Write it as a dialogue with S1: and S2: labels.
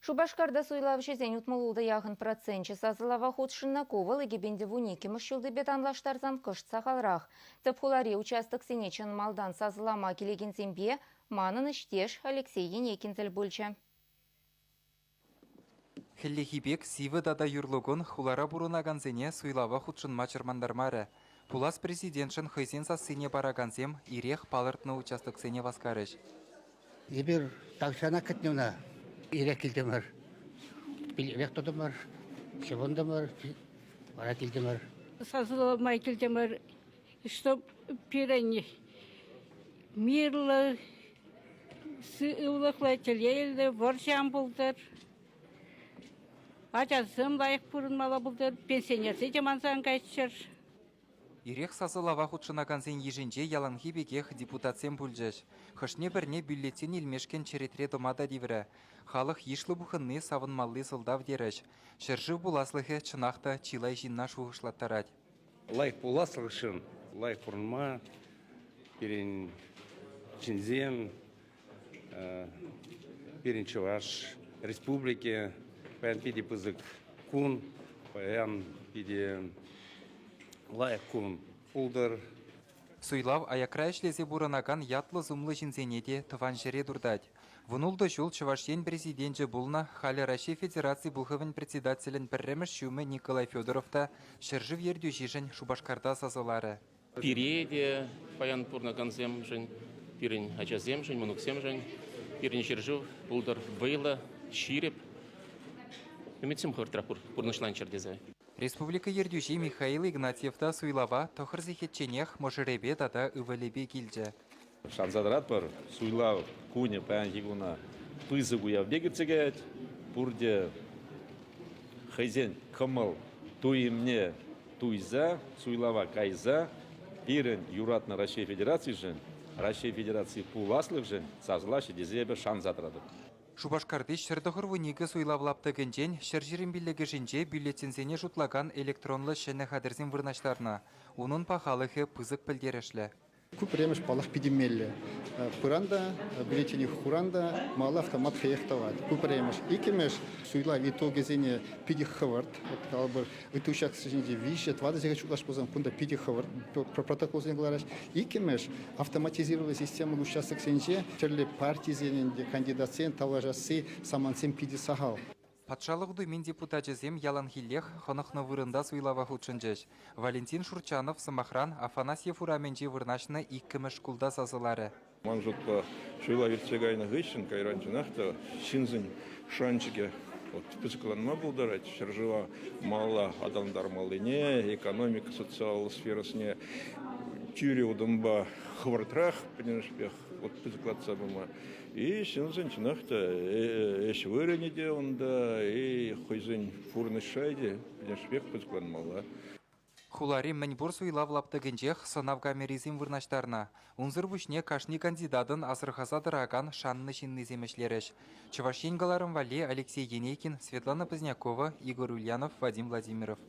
S1: Шубашкарда суйлав жезен утмалулды яғын процентче сазылава худшынна ковал егебенде вунике мышчылды бетанлаштарзан кышт сақалрақ. Тыпхулари участок сенечен малдан сазылама келеген зембе манын іштеш Алексей Енекинзіл бөлчі.
S2: Хеллехибек сивы дада юрлугун хулара бурунагансене суйлава худшын мачырмандармары. Пулас президентшын хайсен сасыне барагансем ирех палыртны участок сене васкарыш.
S3: Ебір тағшана кітнеуна ирек келдемір. Білек тұдымыр, шыбындымыр, бара келдемір.
S4: Сазыламай келдемір, чтоб пирани мирлы, сылықлы телейлі, воршан бұлдыр. Ачасым лайық бұрынмала бұлдыр, пенсионерсы жамансан қайтшыр.
S2: Ирех сазылава худшынагансен еженже яланхибекех депутатсен бүлжеш. Хышне бірне бюллетен илмешкен черетре домада дивірі. Халық ешлі бұхынны савынмаллы сылдав дереш. Шыржы бұласлығы чынақта чилай жинна шуғышлаттарад.
S5: Лайық бұласлығышын, лайық бұрынма, берін чинзен, берін чываш, республике, пән пиде пызык кун, пән пиде лайық кун ұлдыр.
S2: Суйлав аякрай шлезе буранаган ятлы зумлы жинзенеде тыван жере дурдать. Вунулды жул Чувашен президенті бұлна халі Россия Федерации бұлхывын председателін бірреміш шумы Николай Федоровта шыржыв ердю жижін Шубашкарда сазылары.
S6: Пиреде паян пурнаганзем жын, пирен ачазем жын, мұнуксем жын, пирен шыржыв бұлдар вайлы, ширеп. Үмітсім хыртыра пурнышлан чердезе.
S2: Республика ердюши Михаил Игнатьевта суйлава тохырзихетченех можеребе тада ывалебе килже.
S7: Шанзадрат бар суйлав куне паян хигуна пызыгу явдегіцегет, бұрде хайзен кымыл туйымне туйза, суйлава кайза, пирен юратна Россия Федерации жын, Россия Федерации пуласлық жын, сазылашы дезебе шанзадрады.
S2: Шубашкардыш шырдығырвынигі суйлавлапты гінжен, шыржырын білігі жінже бюллетензене жұтлаган электронлы шыны қадырзен вырнаштарына. Оның пахалығы пызык пілдерешлі.
S8: Көп ремеш палах пидимелле. Пыранда, бюллетени хуранда, мала автомат хеяхтават. Көп ремеш. Икемеш суйла витогезене пиди хавард. Калбыр витушак сежинде вище, твада зега чуклаш позам кунда пиди хавард. Протокол зен глараш. Икемеш автоматизированная система участок сенже, черле партии зененде кандидатсен талажасы самансен пиди сахал.
S2: Патшалық думен депутатжезем Яланхиллех хонықны вырында суйлава худшынжеш. Валентин Шурчанов, Самахран, Афанасьев ураменже вырнашны иккіміш кулда сазылары.
S9: Маңжутпа шуйла вертегайны гыщын, кайранчынақта шинзін шанчыге пызықланма бұлдарать, шыржыва мала адамдар малыне, экономика, социал сферасыне тюре удымба хвартрах, пенешпех, пызықлатса бұма. И шинзін чынақта эш вырынеде онда, и хойзын фурны шайде, пенешпех пызықланмала.
S2: Хулари мәнбур суйлав лапты гінжех сонав камеризм вырнаштарна. Унзыр бүшне кашни кандидатын асырхазадыраган шанны шинны земешлереш. Чувашенгаларым вали Алексей Енекин, Светлана Позднякова, Игорь Ульянов, Вадим Владимиров.